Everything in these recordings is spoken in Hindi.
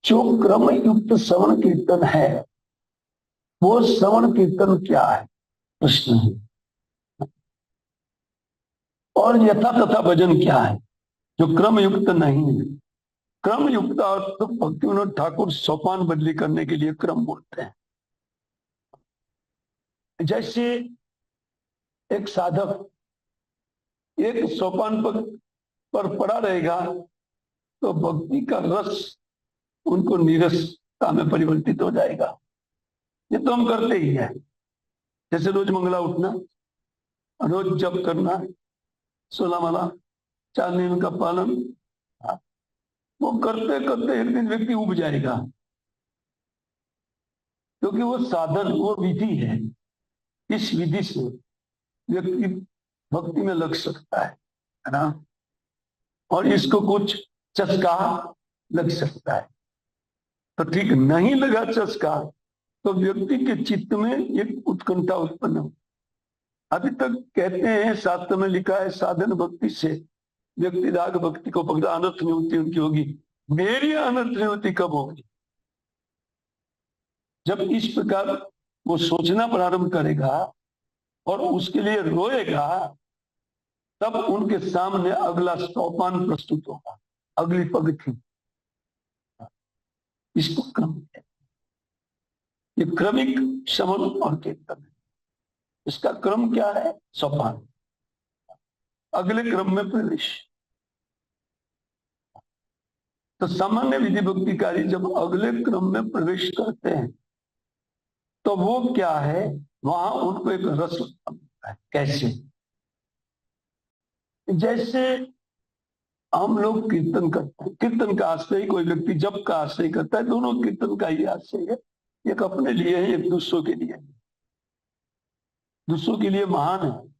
जो क्रम युक्त श्रवण कीर्तन है, वो श्रवण कीर्तन क्या है, प्रश्न है। और यथा तथा भजन क्या है, जो क्रम युक्त नहीं है। क्रम युक्त अर्थ भक्ति विनोद ठाकुर सोपान बदली करने के लिए क्रम बोलते हैं। जैसे एक साधक एक सोपान पर पड़ा रहेगा तो भक्ति का रस उनको नीरसता में परिवर्तित हो जाएगा। ये तो हम करते ही हैं। जैसे रोज मंगला उठना, रोज जप करना, 16 माला, 4 नियम का पालन, वो करते करते एक दिन व्यक्ति उब जाएगा, क्योंकि वो साधन, वो विधि है। इस विधि से व्यक्ति भक्ति में लग सकता है ना, और इसको कुछ चस्का लग सकता है। तो ठीक नहीं लगा चस्का तो व्यक्ति के चित्त में एक उत्कंठा उत्पन्न हो। अभी तक कहते हैं, शास्त्र में लिखा है, साधन भक्ति से व्यक्ति राग भक्ति को पकड़ा, अनर्थ निवृत्ति उनकी होगी। मेरी अनर्थ निवृत्ति कब होगी? जब इस प्रकार वो सोचना प्रारंभ करेगा और उसके लिए रोएगा, तब उनके सामने अगला सोपान प्रस्तुत होगा, अगली पंक्ति। इसको क्रम कहते हैं। ये क्रमिक श्रवण और कीर्तन है। इसका क्रम क्या है? सोपान, अगले क्रम में प्रवेश। तो सामान्य विधि भक्तिकारी जब अगले क्रम में प्रवेश करते हैं तो वो क्या है, वहां उनको एक रस उत्पन्न होता है। कैसे? जैसे हम लोग कीर्तन करते हैं, कीर्तन का आश्रय कोई व्यक्ति जब का आश्रय करता है, दोनों कीर्तन का ही आश्रय है। एक अपने लिए है, एक दूसरों के लिए। दूसरों के लिए महान है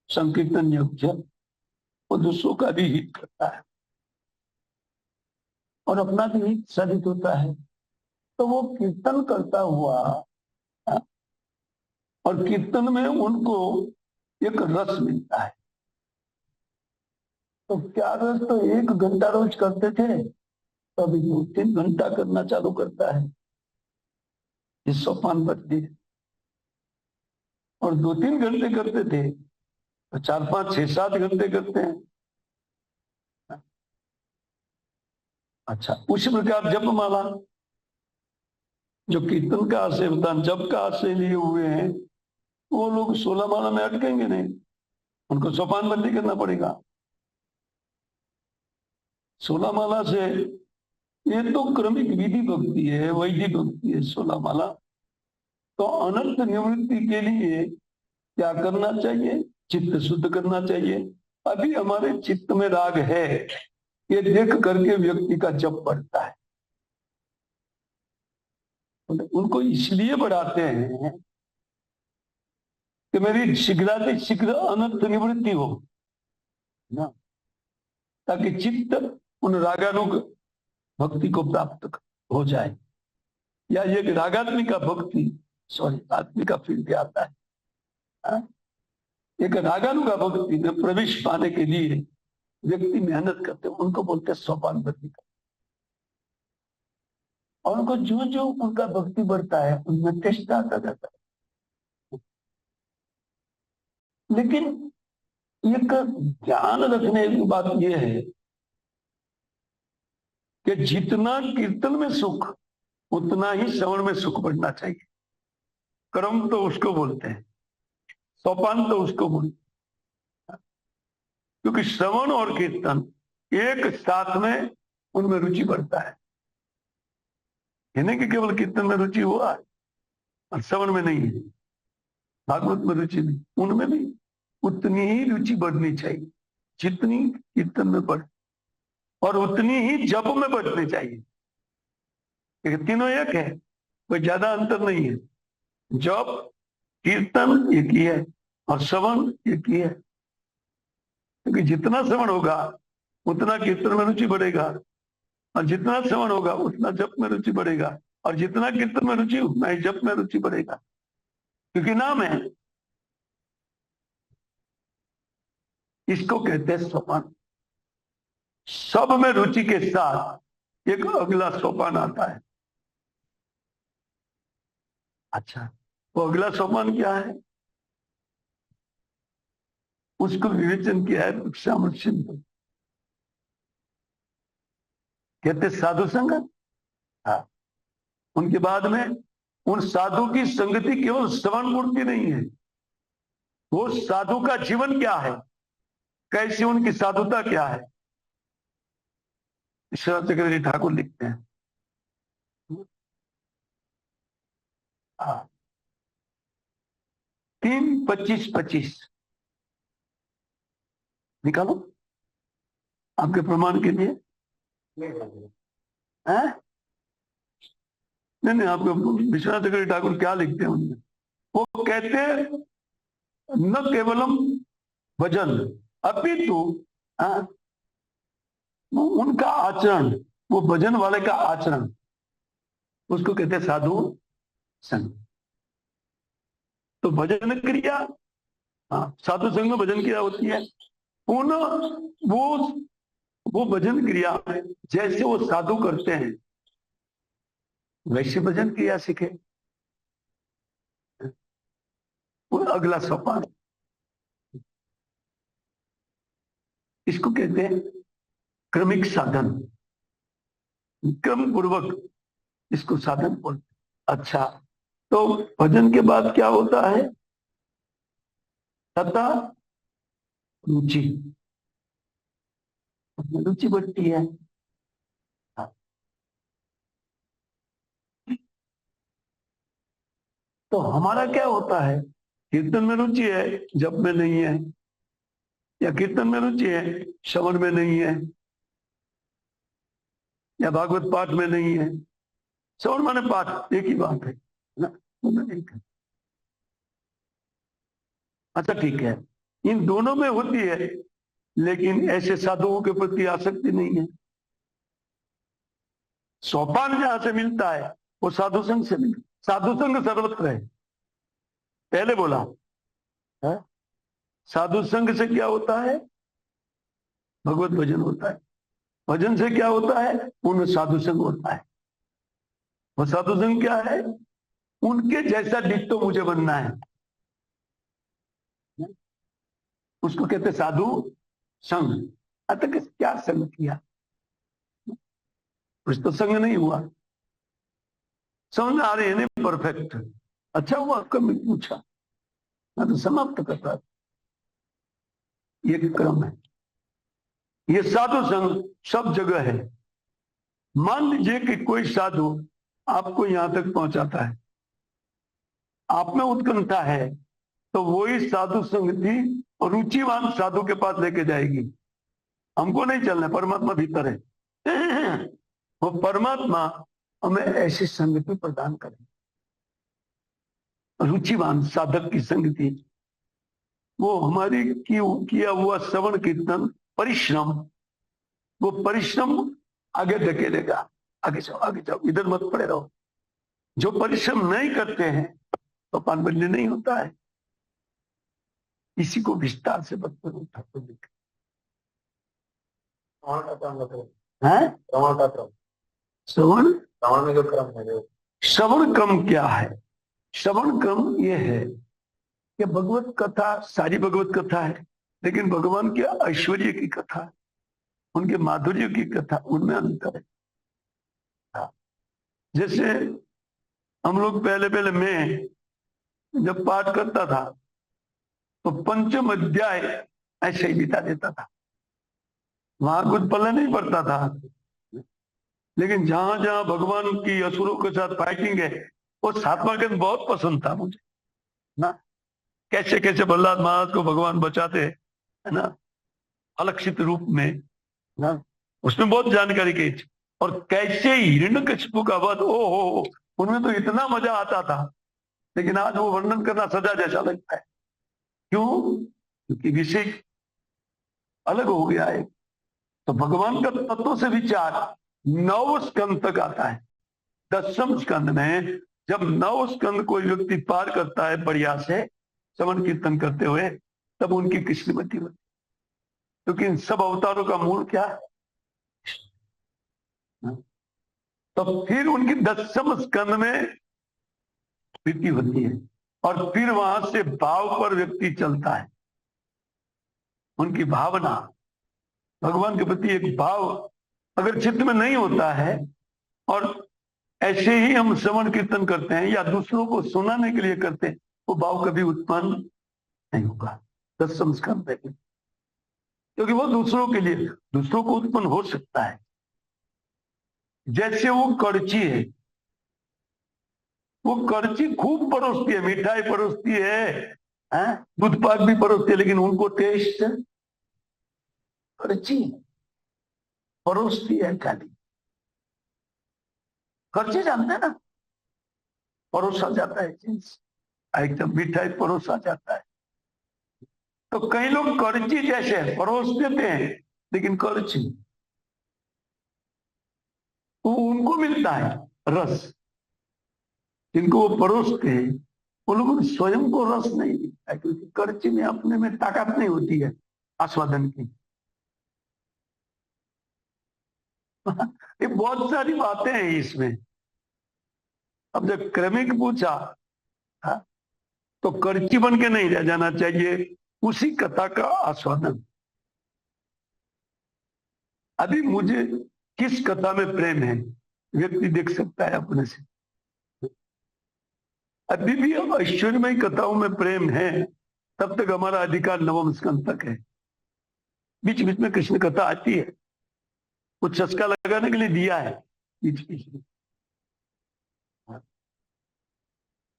संकीर्तन योग्य, वो दूसरों का भी हित करता है और अपना भी हित साधित होता है। तो वो कीर्तन करता हुआ, और कीर्तन में उनको एक रस मिलता है। तो क्या रस? तो 1 घंटा रोज करते थे, तो अभी 2-3 घंटा करना चालू करता है। इस सोपान बदली है। और 2-3 घंटे करते थे तो 4-5-6-7 घंटे करते हैं। अच्छा, उसी प्रकार जप माला, जो कीर्तन का आशय होता है, जप का आशय लिए हुए हैं, वो लोग 16 माला में अटकेंगे नहीं, उनको सोपान बंदी करना पड़ेगा। 16 माला से, ये तो क्रमिक विधि भक्ति है, वैदिक भक्ति है 16 माला। तो अनंत निवृत्ति के लिए क्या करना चाहिए? चित्त शुद्ध करना चाहिए। अभी हमारे चित्त में राग है, ये देख करके व्यक्ति का जप बढ़ता है। उनको इसलिए बढ़ाते हैं कि मेरी शीघ्र अनंत निवृत्ति हो ना, ताकि चित्त उन रागानुग भक्ति को प्राप्त हो जाए। या ये रागात्मिका भक्ति, सॉरी, आत्मिका फील भी आता है। एक रागानुगा भक्ति में प्रवेश पाने के लिए व्यक्ति मेहनत करते हैं, उनको बोलते हैं सोपान भक्ति का। और उनको जो जो उनका भक्ति बढ़ता है उनमें टेस्ट आता जाता है। लेकिन एक ध्यान रखने की बात यह है कि जितना कीर्तन में सुख, उतना ही श्रवण में सुख बढ़ना चाहिए। कर्म तो उसको बोलते हैं, सोपान तो उसको बोलते हैं, क्योंकि श्रवण और कीर्तन एक साथ में उनमें रुचि बढ़ता है। नहीं कि केवल कीर्तन में रुचि हुआ और श्रवण में नहीं है, भागवत में रुचि नहीं, उनमें भी उतनी ही रुचि बढ़नी चाहिए जितनी कीर्तन में बढ़े, और उतनी ही जप में बढ़नी चाहिए। तीनों एक है, कोई ज्यादा अंतर नहीं है। जप कीर्तन एक ही है और श्रवण एक ही है, क्योंकि जितना श्रवण होगा उतना कीर्तन में रुचि बढ़ेगा, और जितना श्रवण होगा उतना जप में रुचि बढ़ेगा, और जितना कीर्तन में रुचि उतना ही जप में रुचि बढ़ेगा, क्योंकि नाम है। इसको कहते हैं सोपान। सब में रुचि के साथ एक अगला सोपान आता है। अच्छा, वो अगला सोपान क्या है? उसको विवेचन किया है भिक्षाम सिंधु, कहते साधु संग। हाँ, उनके बाद में उन साधु की संगति केवल श्रवण मूर्ति नहीं है, वो साधु का जीवन क्या है, कैसी उनकी साधुता क्या है, ईश्वर चक्रवर्ती ठाकुर लिखते हैं। हाँ, 3:25-25 निकालो आपके प्रमाण के लिए। हैं? नहीं, आपको विश्वनाथ चक्रवर्ती ठाकुर क्या लिखते हैं उनमें? वो कहते हैं न केवलम भजन अपितु उनका आचरण, वो भजन वाले का आचरण, उसको कहते हैं साधु संग। तो भजन क्रिया, हाँ, साधु संग में भजन क्रिया होती है। पुनः वो भजन क्रिया जैसे वो साधु करते हैं वैसे भजन क्रिया सीखे। वो अगला सोपान, इसको कहते हैं क्रमिक साधन, क्रम पूर्वक इसको साधन बोलते। अच्छा, तो भजन के बाद क्या होता है? तथा रुचि, रुचि बढ़ती है। तो हमारा क्या होता है? कीर्तन में रुचि है, जप में नहीं है, या कीर्तन में रुचि है, श्रवण में नहीं है, या भागवत पाठ में नहीं है। श्रवण माने पाठ, एक ही बात है ना, वो नहीं है। अच्छा ठीक है, इन दोनों में होती है, लेकिन ऐसे साधुओं के प्रति आसक्ति नहीं है। सोपान जहां से मिलता है वो साधु संघ से मिलता है। साधु संघ सर्वत्र है, पहले बोला है। साधु संघ से क्या होता है? भगवत भजन होता है। भजन से क्या होता है? उनमें साधु संघ होता है। वो साधु संघ क्या है? उनके जैसा डिट्टो मुझे बनना है, उसको कहते साधु संघ। अतः क्या संघ किया? कुछ तो संघ नहीं हुआ। समझ आ रही है नहीं? परफेक्ट। अच्छा हुआ आपका मैं पूछा, मैं तो समाप्त करता। ये क्रम है, ये साधु संघ सब जगह है। मान लीजिए कि कोई साधु आपको यहां तक पहुंचाता है, आप में उत्कंठा है, तो वही साधु संगति और रुचिवान साधु के पास लेके जाएगी। हमको नहीं चलना, परमात्मा भीतर है। वो परमात्मा हमें ऐसी संगति प्रदान करे, रुचिवान साधक की संगति। वो हमारी किया हुआ श्रवण कीर्तन परिश्रम, वो परिश्रम आगे धकेलेगा। आगे जाओ, आगे जाओ, इधर मत पड़े रहो। जो परिश्रम नहीं करते हैं तो पानबल्य नहीं होता है। इसी को विस्तार से बचपन ठाकुर लिखे श्रवण। श्रवण में जो क्रम है, श्रवण क्रम क्या है? श्रवण क्रम ये है कि भगवत कथा, सारी भगवत कथा है, लेकिन भगवान के ऐश्वर्य की कथा, उनके माधुर्य की कथा, उनमें अंतर है। जैसे हम लोग पहले मैं जब पाठ करता था तो पंचम अध्याय ऐसे ही बिता देता था, वहां कुछ पल्ले नहीं पड़ता था। लेकिन जहां जहां भगवान की असुरों के साथ फाइटिंग है, वो 7वां खंड बहुत पसंद था मुझे ना। कैसे कैसे प्रहलाद महाराज को भगवान बचाते है ना, अलक्षित रूप में ना, उसमें बहुत जानकारी की। और कैसे हिरण्यकशिपु का वध, ओ हो, उनमें तो इतना मजा आता था। लेकिन आज वो वर्णन करना सजा जैसा लगता है। क्यों? क्योंकि विषय अलग हो गया है। तो भगवान का तत्व से विचार 9 स्कंद तक आता है। 10वें स्कंद में जब 9 स्कंद कोई व्यक्ति पार करता है बढ़िया से श्रवण कीर्तन करते हुए, तब उनकी कृष्णमति होती। क्योंकि इन सब अवतारों का मूल क्या है? तो फिर उनकी 10वें स्कंद में प्रीति होती है और फिर वहां से भाव पर व्यक्ति चलता है। उनकी भावना भगवान के प्रति एक भाव अगर चित्त में नहीं होता है और ऐसे ही हम श्रवण कीर्तन करते हैं या दूसरों को सुनाने के लिए करते हैं, वो भाव कभी उत्पन्न नहीं होगा 10वें स्कंद में, क्योंकि वो दूसरों के लिए, दूसरों को उत्पन्न हो सकता है। जैसे वो करची है, वो करची खूब परोसती है, मिठाई परोसती है, दूध पाक भी परोसती है, लेकिन उनको टेस्ट करची परोसती है खाली। करची जानते हैं ना, परोसा जाता है चीज, एकदम मिठाई परोसा जाता है। तो कई लोग करची जैसे परोस देते हैं, लेकिन करची तो उनको मिलता है रस, जिनको वो परोसते हैं उन लोगों को स्वयं को रस नहीं मिलता है, क्योंकि करची में अपने में ताकत नहीं होती है आस्वादन की। ये बहुत सारी बातें हैं इसमें। अब जब क्रमिक पूछा, तो करची बन के नहीं रह जाना चाहिए, उसी कथा का आस्वादन। अभी मुझे किस कथा में प्रेम है व्यक्ति देख सकता है अपने से। अभी भी ऐश्वर्यमय कथाओं में प्रेम है, तब तक हमारा अधिकार 9वें स्कंद तक है। बीच बीच में कृष्ण कथा आती है, वो चस्का लगाने के लिए दिया है बीच बीच में,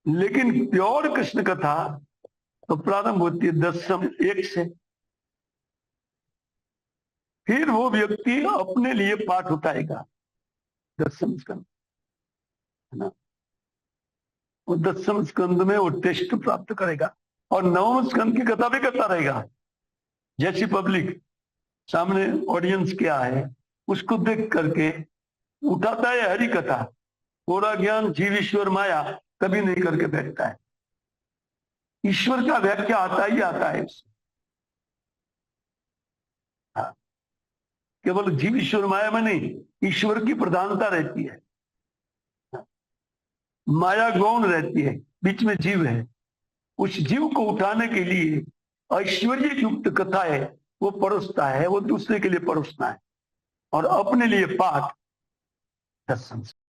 लेकिन प्योर कृष्ण कथा तो प्रारंभ होती है 10.1 से। फिर वो व्यक्ति अपने लिए पाठ उठाएगा 10वें स्कंद, है ना। वो 10वें स्कंद में वो टेस्ट प्राप्त करेगा और 9वें स्कंद की कथा भी करता रहेगा। जैसी पब्लिक सामने ऑडियंस क्या है उसको देख करके उठाता है हरि कथा, पूरा ज्ञान जीव ईश्वर माया कभी नहीं करके बैठता है। ईश्वर का व्याख्या आता ही आता है। केवल जीव ईश्वर माया में नहीं, ईश्वर की प्रधानता रहती है, माया गौण रहती है, बीच में जीव है। उस जीव को उठाने के लिए ऐश्वर्य युक्त कथा है, वो परोसता है, वो दूसरे के लिए परोसना है और अपने लिए पाठ 10